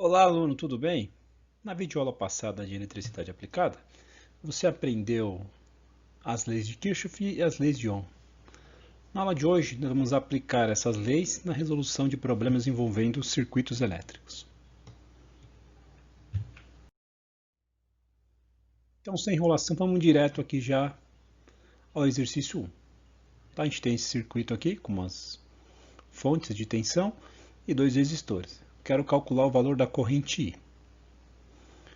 Olá, aluno, tudo bem? Na videoaula passada de eletricidade aplicada, você aprendeu as leis de Kirchhoff e as leis de Ohm. Na aula de hoje, nós vamos aplicar essas leis na resolução de problemas envolvendo circuitos elétricos. Então, sem enrolação, vamos direto aqui já ao exercício 1. Tá? A gente tem esse circuito aqui com umas fontes de tensão e dois resistores. Quero calcular o valor da corrente I,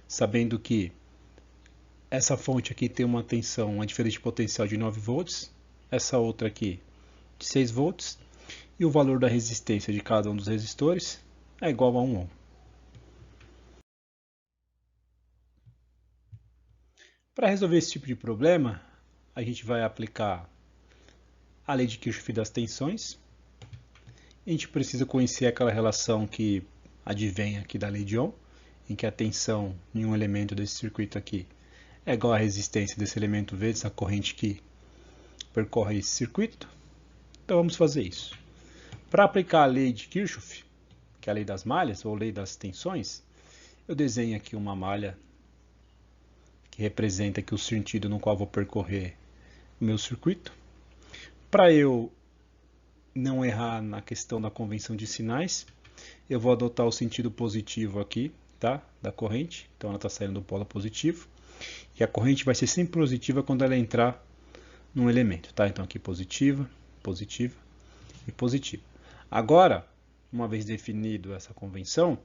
sabendo que essa fonte aqui tem uma tensão, uma diferença de potencial de 9 volts, essa outra aqui de 6 volts, e o valor da resistência de cada um dos resistores é igual a 1 ohm. Para resolver esse tipo de problema, a gente vai aplicar a lei de Kirchhoff das tensões. A gente precisa conhecer aquela relação que advém aqui da lei de Ohm, em que a tensão em um elemento desse circuito aqui é igual à resistência desse elemento vezes a corrente que percorre esse circuito. Então vamos fazer isso. Para aplicar a lei de Kirchhoff, que é a lei das malhas ou lei das tensões, eu desenho aqui uma malha que representa aqui o sentido no qual vou percorrer o meu circuito. Para eu não errar na questão da convenção de sinais, eu vou adotar o sentido positivo aqui, tá? Da corrente. Então ela está saindo do polo positivo. E a corrente vai ser sempre positiva quando ela entrar num elemento, tá? Então aqui positiva, positiva e positiva. Agora, uma vez definido essa convenção,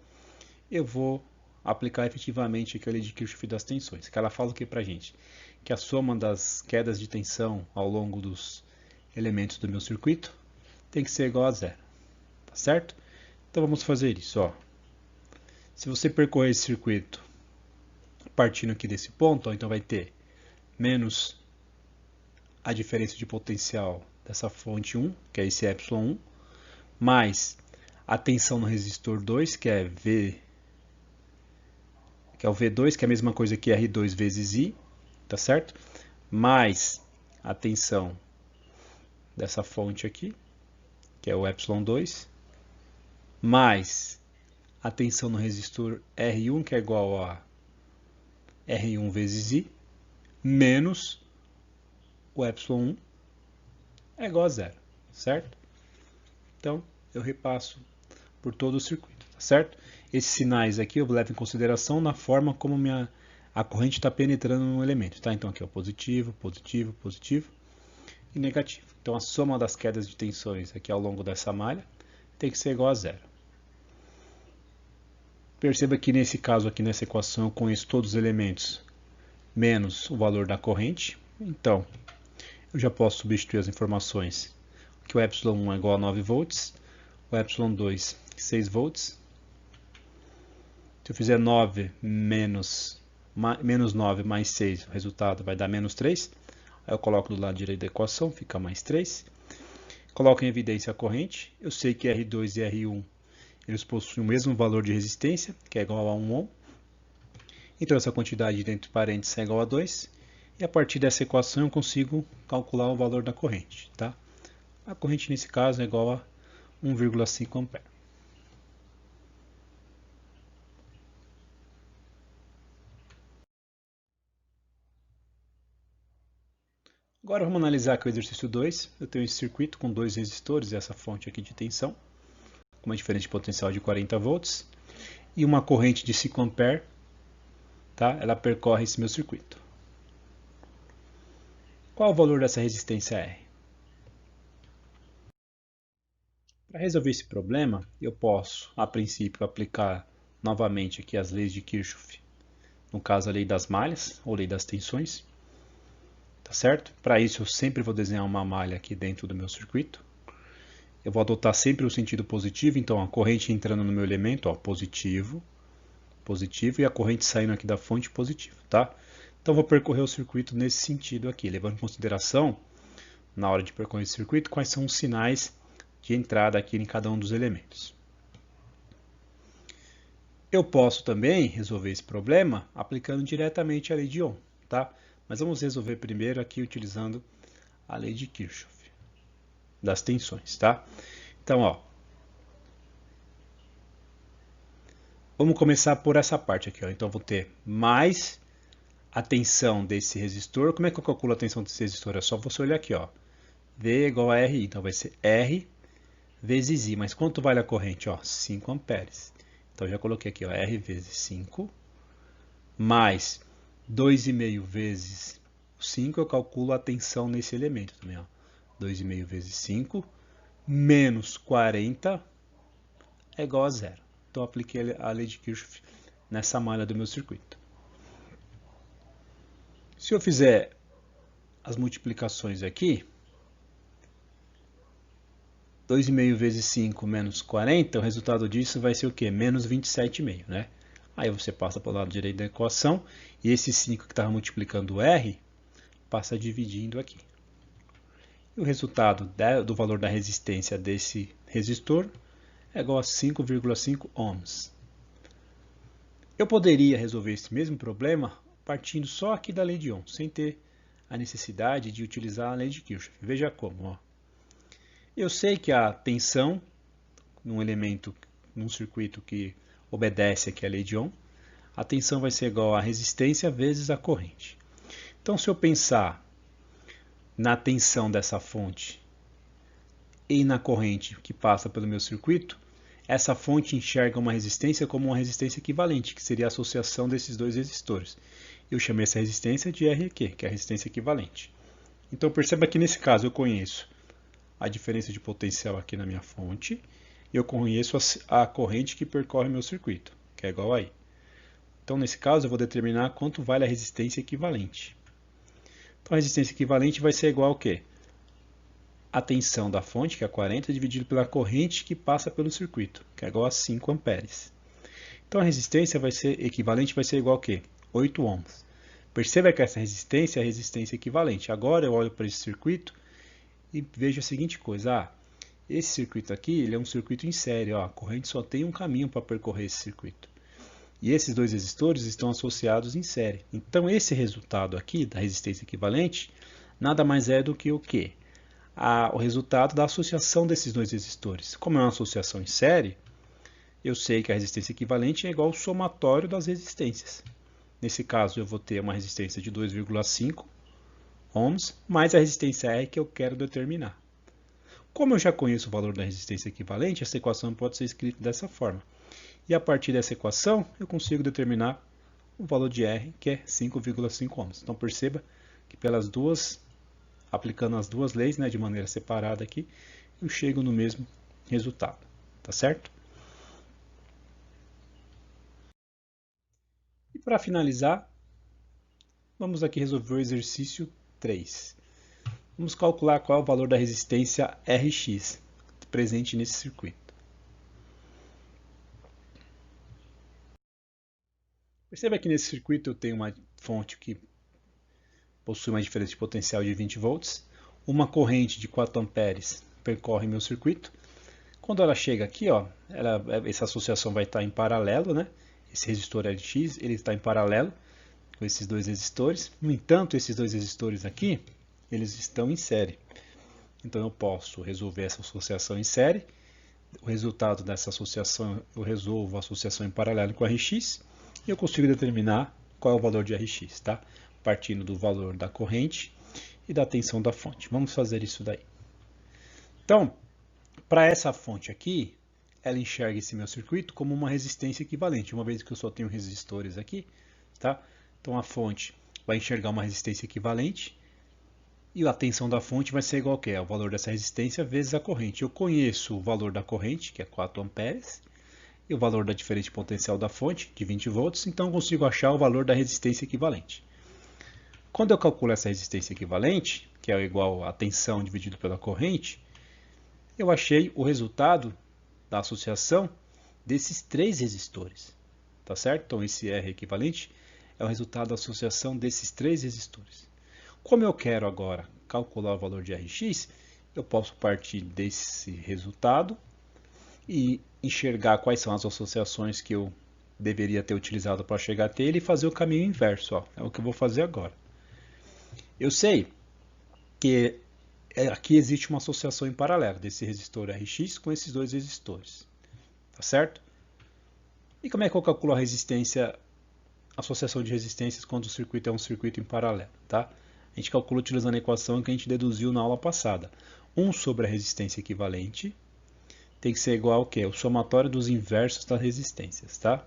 eu vou aplicar efetivamente aquela lei de Kirchhoff das tensões, que ela fala o que pra gente? Que a soma das quedas de tensão ao longo dos elementos do meu circuito tem que ser igual a zero, tá certo? Então vamos fazer isso, ó. Se você percorrer esse circuito partindo aqui desse ponto, ó, então vai ter menos a diferença de potencial dessa fonte 1, que é esse ε1, mais a tensão no resistor 2, que é V, que é o V2, que é a mesma coisa que R2 vezes I, tá certo? Mais a tensão dessa fonte aqui, que é o ε2, mais a tensão no resistor R1, que é igual a R1 vezes I, menos o ε1 é igual a zero, certo? Então, eu repasso por todo o circuito, tá certo? Esses sinais aqui eu levo em consideração na forma como a corrente está penetrando no elemento, tá? Então aqui é o positivo, positivo, positivo e negativo. Então a soma das quedas de tensões aqui ao longo dessa malha tem que ser igual a zero. Perceba que nesse caso aqui nessa equação eu conheço todos os elementos menos o valor da corrente. Então eu já posso substituir as informações que o ε1 é igual a 9 volts, o ε2 6 volts. Se eu fizer 9 menos 9 mais 6, o resultado vai dar menos 3. Aí eu coloco do lado direito da equação, fica mais 3. Coloco em evidência a corrente. Eu sei que R2 e R1 eles possuem o mesmo valor de resistência, que é igual a 1 ohm. Então essa quantidade dentro de parênteses é igual a 2. E a partir dessa equação eu consigo calcular o valor da corrente. Tá? A corrente nesse caso é igual a 1,5 A. Agora vamos analisar aqui o exercício 2. Eu tenho esse circuito com dois resistores e essa fonte aqui de tensão, com uma diferença de potencial de 40 volts, e uma corrente de 5 A, tá? Ela percorre esse meu circuito. Qual o valor dessa resistência R? Para resolver esse problema, eu posso, a princípio, aplicar novamente aqui as leis de Kirchhoff, no caso a lei das malhas, ou lei das tensões, tá certo? Para isso eu sempre vou desenhar uma malha aqui dentro do meu circuito. Eu vou adotar sempre o sentido positivo, então a corrente entrando no meu elemento, ó, positivo, positivo, e a corrente saindo aqui da fonte, positivo, tá? Então vou percorrer o circuito nesse sentido aqui, levando em consideração, na hora de percorrer esse circuito, quais são os sinais de entrada aqui em cada um dos elementos. Eu posso também resolver esse problema aplicando diretamente a lei de Ohm, tá? Mas vamos resolver primeiro aqui utilizando a lei de Kirchhoff das tensões, tá? Então, ó, Vamos começar por essa parte aqui, ó. Então, eu vou ter mais a tensão desse resistor. Como é que eu calculo a tensão desse resistor? É só você olhar aqui, ó. V igual a RI. Então, vai ser R vezes I. Mas quanto vale a corrente? Ó, 5 amperes. Então, eu já coloquei aqui, ó, R vezes 5, mais 2,5 vezes 5, eu calculo a tensão nesse elemento também, ó. 2,5 vezes 5, menos 40 é igual a zero. Então, eu apliquei a lei de Kirchhoff nessa malha do meu circuito. Se eu fizer as multiplicações aqui, 2,5 vezes 5 menos 40, o resultado disso vai ser o quê? Menos 27,5, né? Aí você passa para o lado direito da equação, e esse 5 que estava multiplicando o R, passa dividindo aqui. E o resultado do valor da resistência desse resistor é igual a 5,5 ohms. Eu poderia resolver esse mesmo problema partindo só aqui da lei de Ohm, sem ter a necessidade de utilizar a lei de Kirchhoff. Veja como, ó. Eu sei que a tensão num elemento, num circuito que obedece aqui à lei de Ohm, a tensão vai ser igual à resistência vezes a corrente. Então, se eu pensar na tensão dessa fonte e na corrente que passa pelo meu circuito, essa fonte enxerga uma resistência como uma resistência equivalente, que seria a associação desses dois resistores. Eu chamei essa resistência de RQ, que é a resistência equivalente. Então, perceba que nesse caso eu conheço a diferença de potencial aqui na minha fonte, e eu conheço a corrente que percorre meu circuito, que é igual a I. Então, nesse caso, eu vou determinar quanto vale a resistência equivalente. Então, a resistência equivalente vai ser igual ao quê? A tensão da fonte, que é 40, dividido pela corrente que passa pelo circuito, que é igual a 5 amperes. Então, a resistência equivalente vai ser igual a quê? 8 ohms. Perceba que essa resistência é a resistência equivalente. Agora eu olho para esse circuito e vejo a seguinte coisa, esse circuito aqui ele é um circuito em série, ó, a corrente só tem um caminho para percorrer esse circuito. E esses dois resistores estão associados em série. Então esse resultado aqui da resistência equivalente nada mais é do que o quê? O resultado da associação desses dois resistores. Como é uma associação em série, eu sei que a resistência equivalente é igual ao somatório das resistências. Nesse caso eu vou ter uma resistência de 2,5 ohms, mais a resistência R que eu quero determinar. Como eu já conheço o valor da resistência equivalente, essa equação pode ser escrita dessa forma. E a partir dessa equação, eu consigo determinar o valor de R, que é 5,5 ohms. Então perceba que aplicando as duas leis, né, de maneira separada aqui, eu chego no mesmo resultado. Tá certo? E para finalizar, vamos aqui resolver o exercício 3. Vamos calcular qual é o valor da resistência Rx presente nesse circuito. Perceba que nesse circuito eu tenho uma fonte que possui uma diferença de potencial de 20 volts, uma corrente de 4 amperes percorre meu circuito. Quando ela chega aqui, ó, essa associação vai estar em paralelo, né? Esse resistor Rx ele está em paralelo com esses dois resistores. No entanto, esses dois resistores aqui, eles estão em série. Então eu posso resolver essa associação em série. O resultado dessa associação, eu resolvo a associação em paralelo com Rx e eu consigo determinar qual é o valor de Rx, tá? Partindo do valor da corrente e da tensão da fonte. Vamos fazer isso daí. Então, para essa fonte aqui, ela enxerga esse meu circuito como uma resistência equivalente, uma vez que eu só tenho resistores aqui, tá? Então a fonte vai enxergar uma resistência equivalente e a tensão da fonte vai ser igual ao quê? É o valor dessa resistência vezes a corrente. Eu conheço o valor da corrente, que é 4 amperes, e o valor da diferença de potencial da fonte, de 20 volts, então eu consigo achar o valor da resistência equivalente. Quando eu calculo essa resistência equivalente, que é igual a tensão dividido pela corrente, eu achei o resultado da associação desses três resistores. Tá certo? Então esse R equivalente é o resultado da associação desses três resistores. Como eu quero agora calcular o valor de Rx, eu posso partir desse resultado e enxergar quais são as associações que eu deveria ter utilizado para chegar até ele e fazer o caminho inverso. Ó. É o que eu vou fazer agora. Eu sei que aqui existe uma associação em paralelo desse resistor Rx com esses dois resistores. Tá certo? E como é que eu calculo a resistência, associação de resistências quando o circuito é um circuito em paralelo, tá? A gente calcula utilizando a equação que a gente deduziu na aula passada. 1 sobre a resistência equivalente tem que ser igual ao quê? O somatório dos inversos das resistências, tá?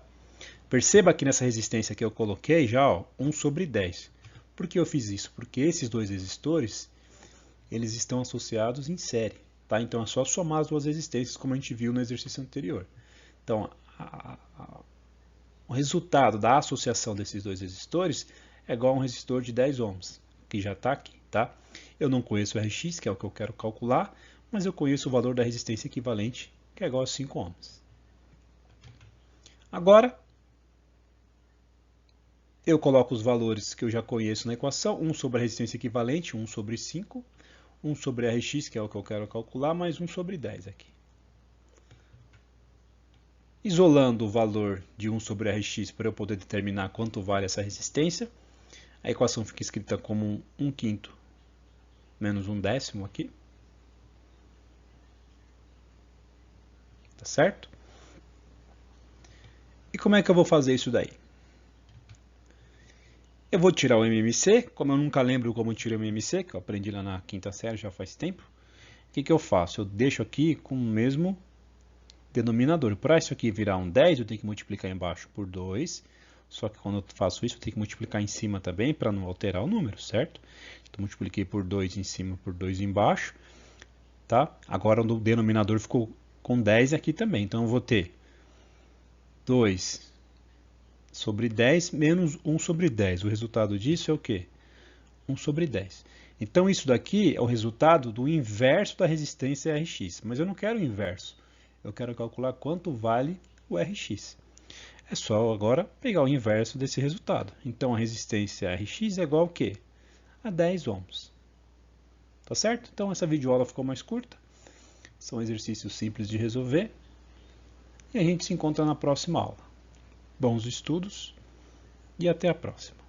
Perceba que nessa resistência que eu coloquei já, ó, 1 sobre 10. Por que eu fiz isso? Porque esses dois resistores, eles estão associados em série, tá? Então é só somar as duas resistências, como a gente viu no exercício anterior. Então, o resultado da associação desses dois resistores é igual a um resistor de 10 ohms, que já está aqui, tá? Eu não conheço o Rx, que é o que eu quero calcular, mas eu conheço o valor da resistência equivalente, que é igual a 5 ohms. Agora, eu coloco os valores que eu já conheço na equação, 1 sobre a resistência equivalente, 1 sobre 5, 1 sobre Rx, que é o que eu quero calcular, mais 1 sobre 10 aqui. Isolando o valor de 1 sobre Rx para eu poder determinar quanto vale essa resistência, a equação fica escrita como 1/5 menos 1/10 aqui. Tá certo? E como é que eu vou fazer isso daí? Eu vou tirar o MMC, como eu nunca lembro como tiro o MMC, que eu aprendi lá na quinta série já faz tempo. O que eu faço? Eu deixo aqui com o mesmo denominador. Para isso aqui virar um 10, eu tenho que multiplicar embaixo por 2. Só que quando eu faço isso, eu tenho que multiplicar em cima também, para não alterar o número, certo? Então, multipliquei por 2 em cima, por 2 embaixo. Tá? Agora o denominador ficou com 10 aqui também. Então, eu vou ter 2 sobre 10 menos 1 sobre 10. O resultado disso é o quê? 1 sobre 10. Então, isso daqui é o resultado do inverso da resistência Rx. Mas eu não quero o inverso. Eu quero calcular quanto vale o Rx. É só agora pegar o inverso desse resultado. Então, a resistência Rx é igual a quê? A 10 ohms. Tá certo? Então, essa videoaula ficou mais curta. São exercícios simples de resolver. E a gente se encontra na próxima aula. Bons estudos e até a próxima.